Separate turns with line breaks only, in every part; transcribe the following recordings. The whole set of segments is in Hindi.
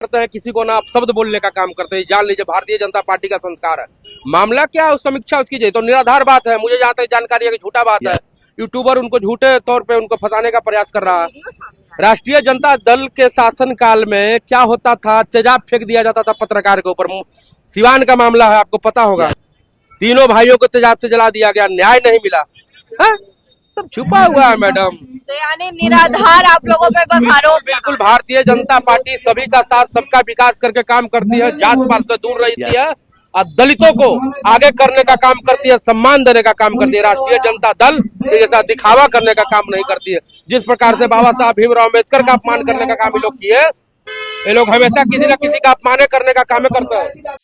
करते हैं, किसी को ना शब्द बोलने का काम करते हैं। जान लीजिए भारतीय जनता पार्टी का संस्कार है। मामला क्या है, उस समीक्षा उसकी तो निराधार बात है। मुझे जहाँ तक जानकारी है कि झूठा बात है। यूट्यूबर उनको झूठे तौर पे उनको फंसाने का प्रयास कर रहा है। राष्ट्रीय जनता दल के शासन काल में क्या होता था, तेजाब फेंक दिया जाता था पत्रकार के ऊपर। सिवान का मामला है, आपको पता होगा। तीनों भाइयों को तेजाब से जला दिया गया, न्याय नहीं मिला है? सब छुपा हुआ है मैडम।
तो यानी निराधार आप लोगों पे बस आरोप।
बिल्कुल, भारतीय जनता पार्टी सभी का साथ सबका विकास करके काम करती है, जात पात से दूर रहती है और दलितों को आगे करने का काम करती है, सम्मान देने का काम करती है। राष्ट्रीय जनता दल ये जैसा दिखावा करने का काम नहीं करती है। जिस प्रकार से बाबा साहब भीमराव अम्बेडकर का अपमान करने का काम ये लोग किए, ये लोग हमेशा किसी न किसी का अपमान करने का काम करते हैं।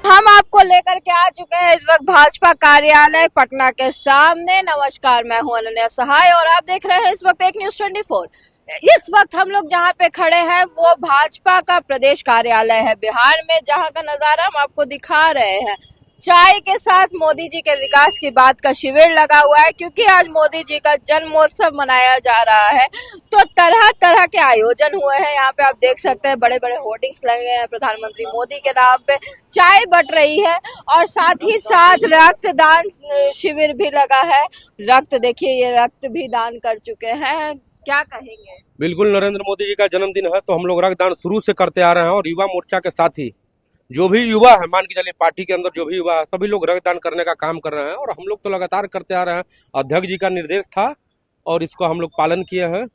हम आपको लेकर के आ चुके हैं इस वक्त भाजपा कार्यालय पटना के सामने। नमस्कार, मैं हूं अनन्या सहाय और आप देख रहे हैं इस वक्त एक न्यूज़ 24। इस वक्त हम लोग जहां पे खड़े हैं वो भाजपा का प्रदेश कार्यालय है बिहार में, जहां का नजारा हम आपको दिखा रहे हैं। चाय के साथ मोदी जी के विकास की बात का शिविर लगा हुआ है, क्योंकि आज मोदी जी का जन्मोत्सव मनाया जा रहा है। तो तरह तरह के आयोजन हुए हैं। यहाँ पे आप देख सकते हैं बड़े बड़े होर्डिंग्स लगे हैं प्रधानमंत्री मोदी के नाम पे। चाय बट रही है और साथ ही साथ रक्तदान शिविर भी लगा है। रक्त देखिए, ये रक्त भी दान कर चुके हैं। क्या कहेंगे?
बिल्कुल, नरेंद्र मोदी जी का जन्मदिन है तो हम लोग रक्तदान शुरू से करते आ रहे हैं और युवा मोर्चा के साथ ही जो भी युवा है, मान के चलिए पार्टी के अंदर जो भी युवा है, सभी लोग रक्तदान करने का काम कर रहे हैं और हम लोग तो लगातार करते आ रहे हैं। अध्यक्ष जी का निर्देश था और इसको हम लोग पालन किए हैं।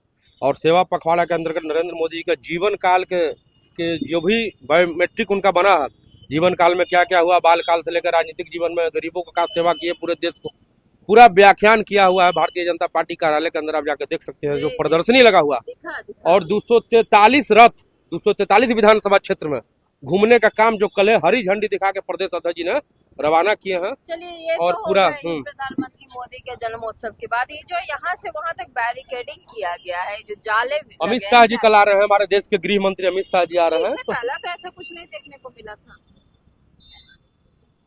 और सेवा पखवाड़ा के अंतर्गत नरेंद्र मोदी जी का जीवन काल के जो भी बायोमेट्रिक उनका बना है, जीवन काल में क्या क्या हुआ, बाल काल से लेकर राजनीतिक जीवन में गरीबों का सेवा किए, पूरे देश को पूरा व्याख्यान किया हुआ है। भारतीय जनता पार्टी कार्यालय के अंदर आप जाकर देख सकते हैं, जो प्रदर्शनी लगा हुआ। और 243 रथ 243 विधानसभा क्षेत्र में घूमने का काम जो कल हरी झंडी दिखा के प्रदेश अध्यक्ष जी ने रवाना किए हैं।
चलिए, ये
और
तो
पूरा
प्रधानमंत्री मोदी के जन्मोत्सव के बाद ये जो यहाँ से वहाँ तक बैरिकेडिंग किया गया है, जो जाले
अमित शाह जी कल आ रहे हैं, हमारे देश के गृह मंत्री अमित शाह जी आ रहे हैं।
तो पहला तो ऐसा कुछ नहीं देखने को मिला था।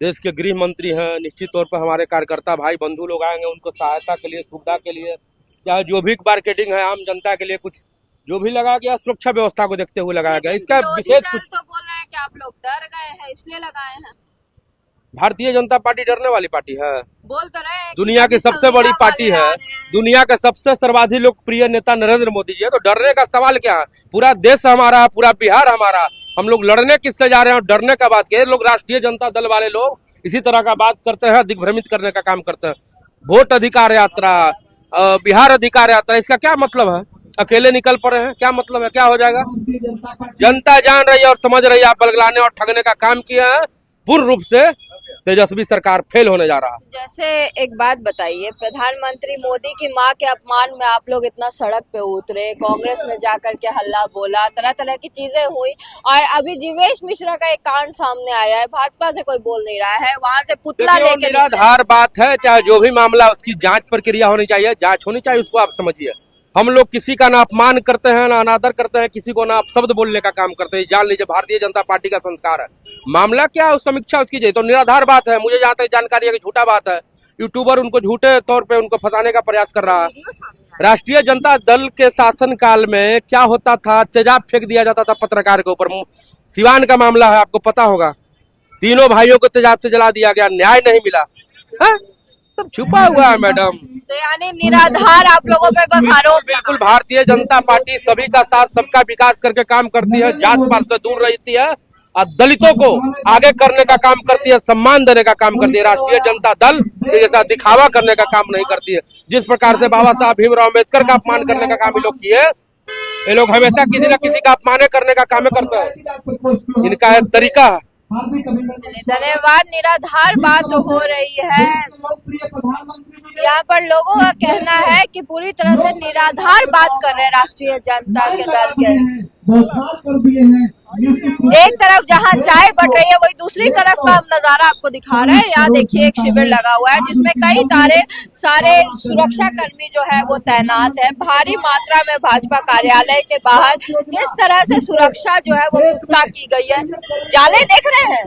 देश के गृह मंत्री हैं, निश्चित तौर पर हमारे कार्यकर्ता भाई बंधु लोग आएंगे उनको सहायता के लिए, सुविधा के लिए, चाहे जो भी मार्केटिंग है आम जनता के लिए कुछ जो भी लगाया गया, सुरक्षा व्यवस्था को देखते हुए लगाया गया। इसका विशेष कुछ
तो बोल रहे हैं कि आप लोग डर गए हैं इसलिए लगाए हैं।
भारतीय जनता पार्टी डरने वाली पार्टी है?
बोल तो रहे हैं
दुनिया की सबसे बड़ी पार्टी है, दुनिया का सबसे सर्वाधिक लोकप्रिय नेता नरेंद्र मोदी जी है, तो डरने का सवाल क्या है? पूरा देश हमारा, पूरा बिहार हमारा। हम लोग लड़ने किससे जा रहे हैं और डरने का बात किया? लोग राष्ट्रीय जनता दल वाले लोग इसी तरह का बात करते हैं, दिग्भ्रमित करने का काम करते हैं। वोट अधिकार यात्रा, बिहार अधिकार यात्रा, इसका क्या मतलब है? अकेले निकल पड़े हैं, क्या मतलब है? क्या हो जाएगा? जनता जान रही है और समझ रही है आप बलगलाने और ठगने का काम किया है। पूर्ण रूप से तेजस्वी सरकार फेल होने जा रहा है।
जैसे एक बात बताइए, प्रधानमंत्री मोदी की मां के अपमान में आप लोग इतना सड़क पे उतरे, कांग्रेस में जाकर के हल्ला बोला, तरह तरह की चीजें हुई और अभी जीवेश मिश्रा का एक कांड सामने आया है। भाजपा से कोई बोल नहीं रहा है, वहां से पुतला लेके
निराधार बात है। चाहे जो भी मामला, उसकी जांच प्रक्रिया होनी चाहिए, जांच होनी चाहिए, उसको आप समझिए। हम लोग किसी का ना अपमान करते हैं, ना अनादर करते हैं, किसी को ना शब्द बोलने का काम करते हैं। जान लीजिए भारतीय जनता पार्टी का संस्कार है। मामला क्या है, उस समीक्षा उसकी तो निराधार बात है। मुझे जहाँ तक जानकारी है कि झूठा बात है। यूट्यूबर उनको झूठे तौर पे उनको फंसाने का प्रयास कर रहा है। राष्ट्रीय जनता दल के शासन काल में क्या होता था, तेजाब फेंक दिया जाता था पत्रकार के ऊपर। सिवान का मामला है, आपको पता होगा। तीनों भाइयों को तेजाब से जला दिया गया, न्याय नहीं मिला है? सब छुपा हुआ है मैडम।
तो यानी निराधार आप लोगों पे बस आरोप।
बिल्कुल, भारतीय जनता पार्टी सभी का साथ सबका विकास करके काम करती है, जात पात से दूर रहती है और दलितों को आगे करने का काम करती है, सम्मान देने का काम करती है। राष्ट्रीय जनता दल ये जैसा दिखावा करने का काम नहीं करती है। जिस प्रकार से बाबा साहब भीमराव अम्बेडकर का अपमान करने का काम ये लोग किए, ये लोग हमेशा किसी न किसी का अपमान करने का काम करते हैं। इनका एक तरीका है।
धन्यवाद। निराधार बात तो हो रही है। यहाँ पर लोगों का कहना है कि पूरी तरह से निराधार बात कर रहे हैं राष्ट्रीय जनता के दल के। एक तरफ जहाँ चाय बट रही है, वही दूसरी तरफ का हम नजारा आपको दिखा रहे हैं। यहाँ देखिए एक शिविर लगा हुआ है जिसमें कई सारे सुरक्षा कर्मी जो है वो तैनात है। भारी मात्रा में भाजपा कार्यालय के बाहर इस तरह से सुरक्षा जो है वो पुख्ता की गई है। जाले देख रहे हैं,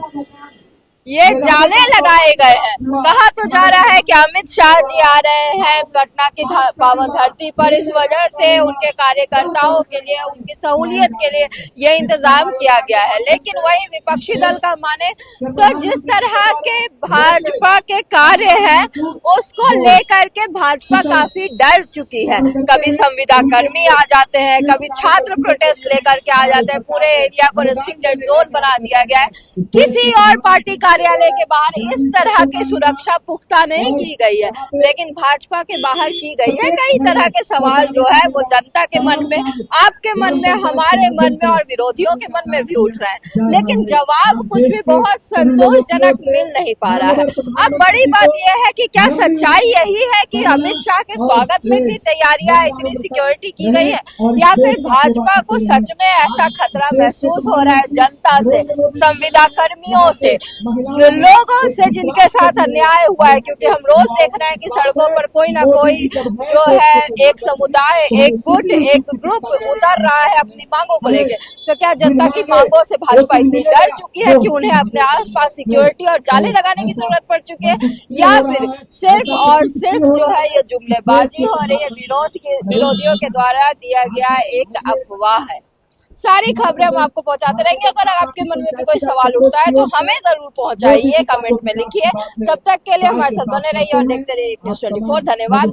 ये जाले लगाए गए हैं। कहा तो जा रहा है कि अमित शाह जी आ रहे हैं पटना की पावन धरती पर, इस वजह से उनके कार्यकर्ताओं के लिए, उनकी सहूलियत के लिए ये इंतजाम किया गया है। लेकिन वही विपक्षी दल का माने तो जिस तरह के भाजपा के कार्य हैं उसको लेकर के भाजपा काफी डर चुकी है। कभी संविदा कर्मी आ जाते हैं, कभी छात्र प्रोटेस्ट लेकर के आ जाते हैं, पूरे एरिया को रिस्ट्रिक्टेड जोन बना दिया गया है। किसी और पार्टी कार्यालय के बाहर इस तरह की सुरक्षा पुख्ता नहीं की गई है, लेकिन भाजपा के बाहर की गई है। कई तरह के सवाल जो है वो जनता के मन में, आपके मन में, हमारे मन में और विरोधियों के मन में भी उठ रहे हैं, लेकिन जवाब कुछ भी बहुत संतोषजनक मिल नहीं पा रहा है। अब बड़ी बात यह है कि क्या सच्चाई यही है कि अमित शाह के स्वागत में इतनी तैयारियां, इतनी सिक्योरिटी की गई है, या फिर भाजपा को सच में ऐसा खतरा महसूस हो रहा है जनता से, संविदा कर्मियों से, लोगों से जिनके साथ अन्याय हुआ है? क्योंकि हम रोज देख रहे हैं कि सड़कों पर कोई ना कोई जो है एक समुदाय, एक गुट, एक ग्रुप उतर रहा है अपनी मांगों को लेके। तो क्या जनता की मांगों से भाजपा इतनी डर चुकी है कि उन्हें अपने आसपास सिक्योरिटी और जाले लगाने की जरूरत पड़ चुकी है, या फिर सिर्फ और सिर्फ जो है ये जुमलेबाजी हो रही है, विरोधियों के द्वारा दिया गया एक अफवाह है? सारी खबरें हम आपको पहुंचाते रहेंगे। अगर आपके मन में भी कोई सवाल उठता है तो हमें जरूर पहुंचाइए, कमेंट में लिखिए। तब तक के लिए हमारे साथ बने रहिए और देखते रहिए न्यूज़ 24। धन्यवाद।